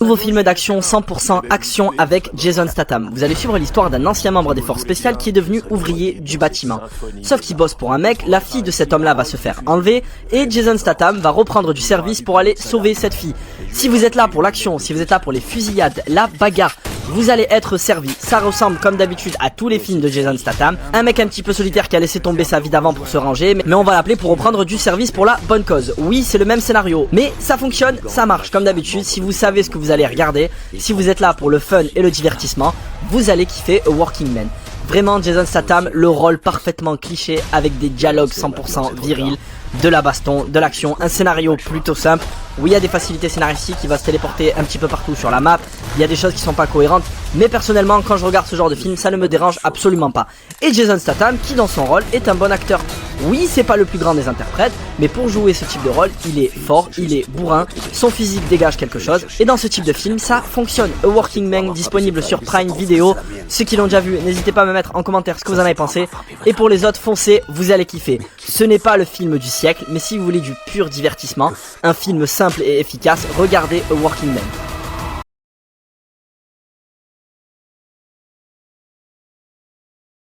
Nouveau film d'action 100% action avec Jason Statham. Vous allez suivre l'histoire d'un ancien membre des forces spéciales qui est devenu ouvrier du bâtiment. Sauf qu'il bosse pour un mec, la fille de cet homme-là va se faire enlever et Jason Statham va reprendre du service pour aller sauver cette fille. Si vous êtes là pour l'action, si vous êtes là pour les fusillades, la bagarre, vous allez être servi. Ça ressemble comme d'habitude à tous les films de Jason Statham. Un mec un petit peu solitaire qui a laissé tomber sa vie d'avant pour se ranger, mais on va l'appeler pour reprendre du service pour la bonne cause. Oui, c'est le même scénario, mais ça fonctionne, ça marche comme d'habitude. Si vous savez ce que vous allez regarder, si vous êtes là pour le fun et le divertissement, vous allez kiffer A Working Man. Vraiment Jason Statham, le rôle parfaitement cliché avec des dialogues 100% virils, de la baston, de l'action, un scénario plutôt simple où il y a des facilités scénaristiques, il va se téléporter un petit peu partout sur la map, il y a des choses qui sont pas cohérentes, mais personnellement quand je regarde ce genre de film ça ne me dérange absolument pas. Et Jason Statham qui dans son rôle est un bon acteur. Oui, c'est pas le plus grand des interprètes, mais pour jouer ce type de rôle, il est fort, il est bourrin, son physique dégage quelque chose, et dans ce type de film, ça fonctionne. A Working Man, disponible sur Prime Video. Ceux qui l'ont déjà vu, n'hésitez pas à me mettre en commentaire ce que vous en avez pensé, et pour les autres, foncez, vous allez kiffer. Ce n'est pas le film du siècle, mais si vous voulez du pur divertissement, un film simple et efficace, regardez A Working Man.